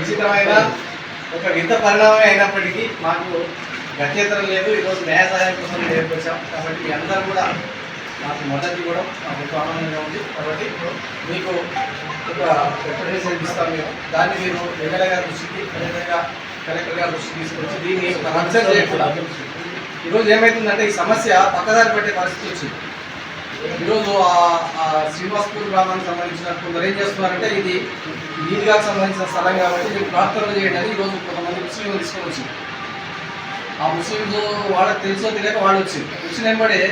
విచిత్రమైన ఒక వింత పరిణామం అయినప్పటికీ మాకు గత్యంతరం లేదు. ఈరోజు న్యాయ సహాయం కోసం వచ్చాం కాబట్టి మీ అందరూ కూడా మాకు మొదటి కూడా మాకు ఎంతో ఆనందంగా ఉంది. కాబట్టి మీకు ఒక రిప్రజెంటేషన్ ఇస్తాం మేము. దాన్ని మీరు ఎమ్మెల్యే గారి దృష్టికి అదేవిధంగా కలెక్టర్ గారి దృష్టికి తీసుకొచ్చి దీన్ని ఒక రద్దు చేయకుండా ఈరోజు ఏమవుతుందంటే ఈ సమస్య పక్కదారి పెట్టే పరిస్థితి వచ్చింది. ఈరోజు శ్రీనివాస్పూర్ గ్రామానికి సంబంధించిన కొందరు ఏం చేస్తున్నారంటే ఇది ఈద్గాకు సంబంధించిన స్థలం కాబట్టి మీరు ప్రార్థనలు చేయడానికి ఈరోజు కొంతమంది ముస్లింలు తీసుకొని వచ్చింది. ఆ ముస్లింలు వాళ్ళకి తెలుసో తెలియక వాళ్ళు వచ్చిన వెంబడే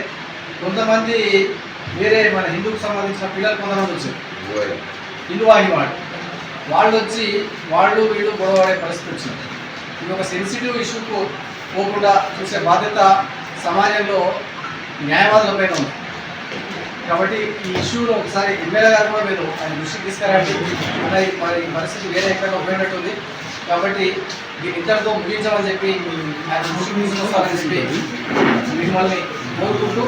కొంతమంది వేరే మన హిందూకి సంబంధించిన పిల్లలు కొంతమంది వచ్చారు, హిందూ వాహిని వాళ్ళు వచ్చి వాళ్ళు వీళ్ళు గొడవడే పరిస్థితి వచ్చింది. ఇది ఒక సెన్సిటివ్ ఇష్యూకు పోకుండా చూసే బాధ్యత సమాజంలో న్యాయవాదుల పైన ఉంది. కాబట్టి ఈ ఇష్యూలో ఒకసారి ఎమ్మెల్యే గారు కూడా మీరు ఆయన దృష్టికి తీసుకురండి. మరి ఈ పరిస్థితి వేరే ఎక్కడ ఉపయోగపడుతుంది కాబట్టి దీని ఇద్దరితో ముగించామని చెప్పి ఆయన దృష్టికి తీసుకొస్తారని చెప్పి మిమ్మల్ని కోరుకుంటూ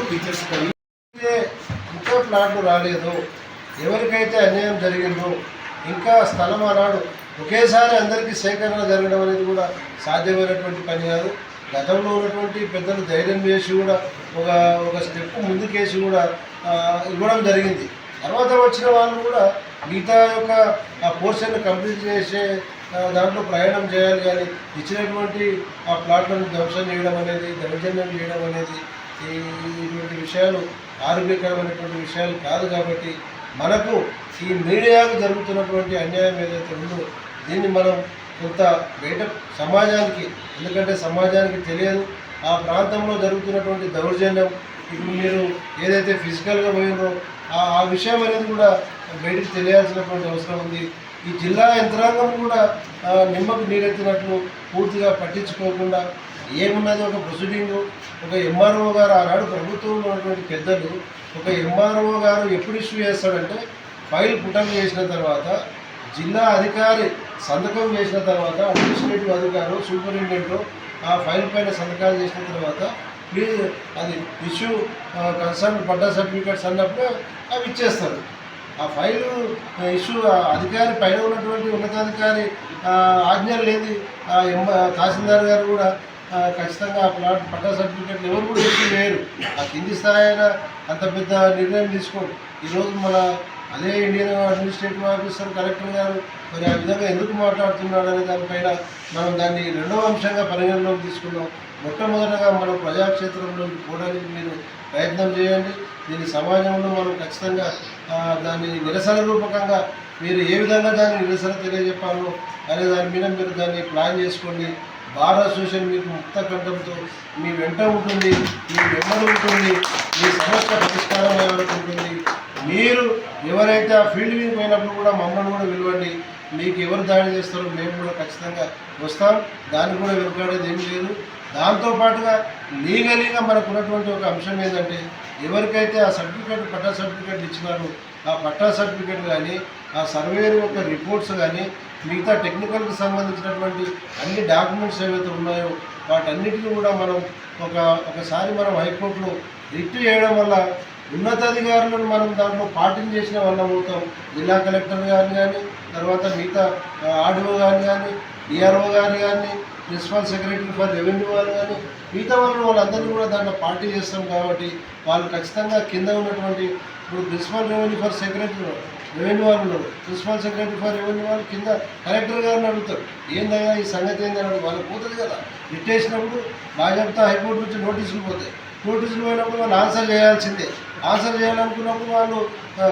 ఇంకా ప్లాట్లు రాలేదు, ఎవరికైతే అన్యాయం జరిగిందో ఇంకా స్థలం ఆనాడు ఒకేసారి అందరికీ సేకరణ జరగడం అనేది కూడా సాధ్యమైనటువంటి పని కాదు. గతంలో ఉన్నటువంటి పెద్దలు ధైర్యం చేసి కూడా ఒక స్టెప్ ముందుకేసి కూడా ఇవ్వడం జరిగింది. తర్వాత వచ్చిన వాళ్ళు కూడా మిగతా యొక్క ఆ పోర్షన్ కంప్లీట్ చేసే దాంట్లో ప్రయాణం చేయాలి. కానీ ఇచ్చినటువంటి ఆ ప్లాట్లను ధ్వంసం చేయడం అనేది, దౌర్జన్యం చేయడం అనేది ఇటువంటి విషయాలు ఆరోగ్యకరమైనటువంటి విషయాలు కాదు. కాబట్టి మనకు ఈ మీడియాకు జరుగుతున్నటువంటి అన్యాయం ఏదైతే ఉందో దీన్ని మనం కొంత బయట సమాజానికి, ఎందుకంటే సమాజానికి తెలియదు ఆ ప్రాంతంలో జరుగుతున్నటువంటి దౌర్జన్యం. ఇప్పుడు మీరు ఏదైతే ఫిజికల్గా పోయిందో ఆ విషయం అనేది కూడా బయటకు తెలియాల్సినటువంటి అవసరం ఉంది. ఈ జిల్లా యంత్రాంగం కూడా నిమ్మకు నీరెత్తినట్లు పూర్తిగా పట్టించుకోకుండా ఏమున్నది ఒక ప్రొసీడింగు, ఒక ఎంఆర్ఓ గారు ఆనాడు ప్రభుత్వంలో ఉన్నటువంటి పెద్దలు ఒక ఎంఆర్ఓ గారు ఎప్పుడు ఇష్యూ చేస్తాడంటే ఫైల్ పుటం చేసిన తర్వాత జిల్లా అధికారి సంతకం చేసిన తర్వాత అడ్మినిస్ట్రేటివ్ అధికారులు సూపరింటెండెంట్ ఆ ఫైల్ పైన సంతకాలు చేసిన తర్వాత ప్లీజ్ అది ఇష్యూ కన్సర్న్ పడ్డా సర్టిఫికేట్స్ అన్నప్పుడు అవి ఇచ్చేస్తారు. ఆ ఫైలు ఇష్యూ అధికారి పైన ఉన్నటువంటి ఉన్నతాధికారి ఆజ్ఞలు లేదు. తహసీల్దార్ గారు కూడా ఖచ్చితంగా ఆ ప్లాట్ పట్టా సర్టిఫికేట్లు ఎవరు కూడా ఇష్యూ చేయరు. ఆ కింది స్థాయి అయినా అంత పెద్ద నిర్ణయం తీసుకోండి. ఈరోజు మన అదే ఇండియన్ అడ్మినిస్ట్రేటివ్ ఆఫీసర్ కలెక్టర్ గారు మరి ఆ విధంగా ఎందుకు మాట్లాడుతున్నాడు అనే దానిపైన మనం దాన్ని రెండవ అంశంగా పరిగణలోకి తీసుకున్నాం. మొట్టమొదటగా మనం ప్రజాక్షేత్రంలోకి పోవడానికి మీరు ప్రయత్నం చేయండి. దీని సమాజంలో మనం ఖచ్చితంగా దాన్ని నిరసన రూపకంగా మీరు ఏ విధంగా దాన్ని నిరసన తెలియజెప్పాలో అనే దాని మీద మీరు దాన్ని ప్లాన్ చేసుకోండి. బార్ అసోసియేషన్ మీకు ముక్త కంఠంతో మీ వెంట ఉంటుంది, మీ వెంబడి ఉంటుంది, మీ సమస్య పరిష్కారం అయ్యేందుకు ఉంటుంది. మీరు ఎవరైతే ఆ ఫీల్డ్ మీద పోయినప్పుడు కూడా మమ్మల్ని కూడా పిలవండి. మీకు ఎవరు దాడి చేస్తారో మేము కూడా ఖచ్చితంగా వస్తాం. దానికి కూడా వెనుకాడేది ఏమి లేదు. దాంతోపాటుగా లీగలీగా మనకు ఉన్నటువంటి ఒక అంశం ఏంటంటే ఎవరికైతే ఆ సర్టిఫికేట్ పట్టా సర్టిఫికేట్ ఇచ్చినారో ఆ పట్టా సర్టిఫికేట్ కానీ ఆ సర్వేర్ యొక్క రిపోర్ట్స్ కానీ మిగతా టెక్నికల్కి సంబంధించినటువంటి అన్ని డాక్యుమెంట్స్ ఏవైతే ఉన్నాయో వాటన్నిటిని కూడా మనం ఒకసారి మనం హైకోర్టులో రిట్ చేయడం వల్ల ఉన్నతాధికారులను మనం దాంట్లో పార్టీని చేసిన వాళ్ళం అవుతాం. జిల్లా కలెక్టర్ గారిని కానీ తర్వాత మిగతా ఆర్డీఓ గారిని కానీ డిఆర్ఓ గారిని కానీ ప్రిన్సిపల్ సెక్రటరీ ఫర్ రెవెన్యూ వాళ్ళు కానీ మిగతా వాళ్ళందరినీ కూడా దాంట్లో పార్టీ చేస్తాం. కాబట్టి వాళ్ళు ఖచ్చితంగా కింద ఉన్నటువంటి ఇప్పుడు principal revenue for secretary revenue వాళ్ళు ఉన్నారు, ప్రిన్సిపల్ సెక్రటరీ ఫర్ రెవెన్యూ వాళ్ళు కింద కలెక్టర్ గారిని అడుగుతారు ఏందయ్యా ఈ సంగతి ఏందని అడుగు వాళ్ళకి పోతుంది కదా. రిట్టేసినప్పుడు బాధ్యత హైకోర్టు నుంచి నోటీసులు పోతాయి. నోటీసులు పోయినప్పుడు వాళ్ళు ఆన్సర్ చేయాల్సిందే. ఆన్సర్ చేయాలనుకున్నప్పుడు వాళ్ళు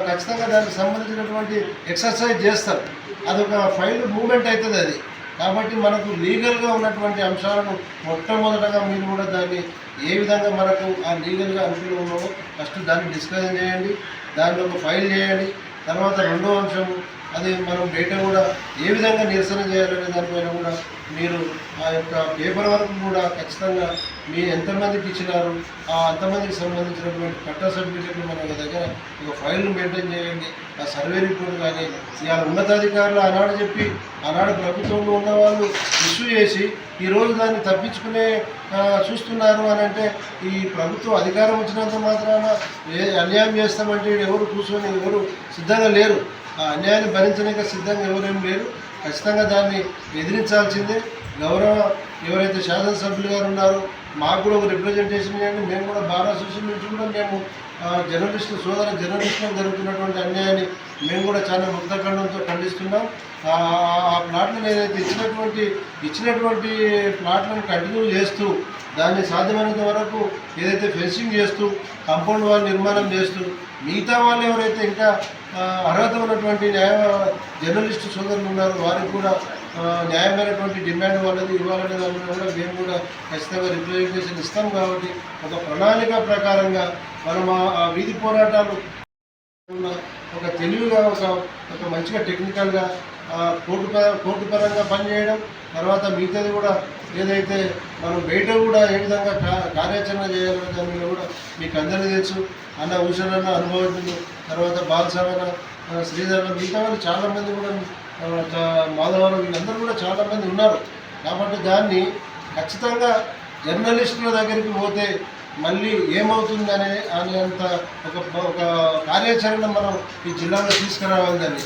ఖచ్చితంగా దానికి సంబంధించినటువంటి ఎక్సర్సైజ్ చేస్తారు. అదొక ఫైల్ మూమెంట్ అవుతుంది అది. కాబట్టి మనకు లీగల్గా ఉన్నటువంటి అంశాలను మొట్టమొదటగా మీరు కూడా దాన్ని ఏ విధంగా మనకు ఆ లీగల్గా అనుకూలంగా ఉన్నామో ఫస్ట్ దాన్ని డిస్కషన్ చేయండి, దాన్ని ఒక ఫైల్ చేయండి. తర్వాత రెండో అంశము అది మనం బయట కూడా ఏ విధంగా నిరసన చేయాలనే దానిపైన కూడా మీరు ఆ యొక్క పేపర్ వర్క్ కూడా ఖచ్చితంగా మీ ఎంతమందికి ఇచ్చినారు ఆ అంతమందికి సంబంధించినటువంటి పట్టా సర్టిఫికెట్లు మన దగ్గర ఒక ఫైల్ను మెయింటైన్ చేయండి. ఆ సర్వే రిపోర్ట్ కానీ ఇవాళ ఉన్నతాధికారులు ఆనాడు చెప్పి ఆనాడు ప్రభుత్వంలో ఉన్న వాళ్ళు ఇష్యూ చేసి ఈరోజు దాన్ని తప్పించుకునే చూస్తున్నారు అని అంటే ఈ ప్రభుత్వం అధికారం వచ్చినంత మాత్రాన అన్యాయం చేస్తామంటే ఎవరు కూర్చొని ఎవరు సిద్ధంగా లేరు. ఆ అన్యాయాన్ని భరించడానికి సిద్ధంగా ఎవరేం లేరు. ఖచ్చితంగా దాన్ని ఎదిరించాల్సిందే. గౌరవ ఎవరైతే శాసనసభ్యులు గారు ఉన్నారో మాకు కూడా ఒక రిప్రజెంటేషన్ ఇవ్వండి. మేము కూడా బార్ అసోసియేషన్ నుంచి కూడా మేము జర్నలిస్టు సోదర జర్నలిస్టులకు జరుగుతున్నటువంటి అన్యాయాన్ని మేము కూడా చాలా ముక్తఖండంతో ఖండిస్తున్నాం. ఆ ప్లాట్లను ఏదైతే ఇచ్చినటువంటి ప్లాట్లను కంటిన్యూ చేస్తూ దాన్ని సాధ్యమైనంత వరకు ఏదైతే ఫెన్సింగ్ చేస్తూ కాంపౌండ్ వాల్ నిర్మాణం చేస్తూ మిగతా వాళ్ళు ఎవరైతే ఇంకా అర్హత ఉన్నటువంటి జర్నలిస్టు సోదరులు ఉన్నారో వారికి కూడా న్యాయమైనటువంటి డిమాండ్ వాళ్ళది ఇవ్వాలనే దాని కూడా మేము కూడా ఖచ్చితంగా రిప్రజెంటేషన్ ఇస్తాం. కాబట్టి ఒక ప్రణాళిక ప్రకారంగా మనం ఆ వీధి పోరాటాలు ఒక తెలివిగా ఒక మంచిగా టెక్నికల్గా కోర్టు పరంగా పనిచేయడం, తర్వాత మిగతాది కూడా ఏదైతే మనం బయట కూడా ఏ విధంగా కార్యాచరణ చేయాలనే దాని మీద కూడా మీకు అందరికీ తెలుసు. అన్న ఊషణ అనుభవజ్ఞులు, తర్వాత బాలసవన, శ్రీధరణ, మిగతా వాళ్ళు చాలామంది కూడా మాధవరావు వీళ్ళందరూ కూడా చాలామంది ఉన్నారు. కాబట్టి దాన్ని ఖచ్చితంగా జర్నలిస్టుల దగ్గరికి పోతే మళ్ళీ ఏమవుతుందనే అనేంత ఒక కార్యాచరణ మనం ఈ జిల్లాలో తీసుకురావాలని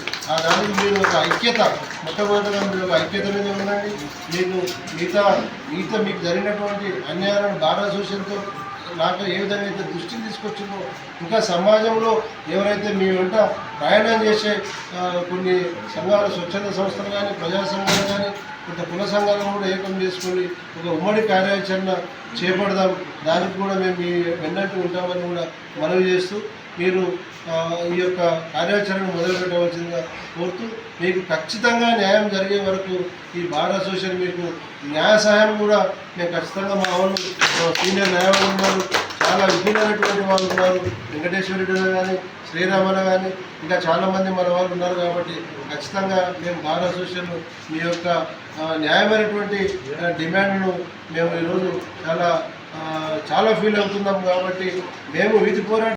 దానికి మీరు ఒక ఐక్యత మొట్టమొదటిగా మీరు ఒక ఐక్యత మీద ఉండండి. మీకు జరిగినటువంటి అన్యాయాలను బార్ అసోసియేషన్తో నాకు ఏ విధంగా అయితే దృష్టికి తీసుకొచ్చిందో ఇంకా సమాజంలో ఎవరైతే మీ వెంట ప్రయాణం చేసే కొన్ని సంఘాలు, స్వచ్ఛంద సంస్థలు కానీ, ప్రజా సంఘాలు కానీ, కొంత కుల సంఘాలను కూడా ఏకం చేసుకొని ఒక ఉమ్మడి కార్యాచరణ చేపడదాం. దానికి కూడా మేము మీ వెన్నట్టు ఉంటామని కూడా మనవి చేస్తూ మీరు ఈ యొక్క కార్యాచరణ మొదలుపెట్టవలసిందిగా కోరుతూ మీకు ఖచ్చితంగా న్యాయం జరిగే వరకు ఈ బార్ అసోసియేషన్ మీకు న్యాయ సహాయం కూడా మేము ఖచ్చితంగా మా వాళ్ళు సీనియర్ న్యాయవాదులు ఉన్నారు, చాలా విభిన్నమైనటువంటి వాళ్ళు ఉన్నారు, వెంకటేశ్వర రెడ్డి కానీ, శ్రీరామన్న కానీ, ఇంకా చాలామంది మన వాళ్ళు ఉన్నారు. కాబట్టి ఖచ్చితంగా మేము బార్ అసోసియేషన్ మీ యొక్క న్యాయమైనటువంటి డిమాండ్ను మేము ఈరోజు చాలా ఫీల్ అవుతున్నాం. కాబట్టి మేము వీధి పోరాటం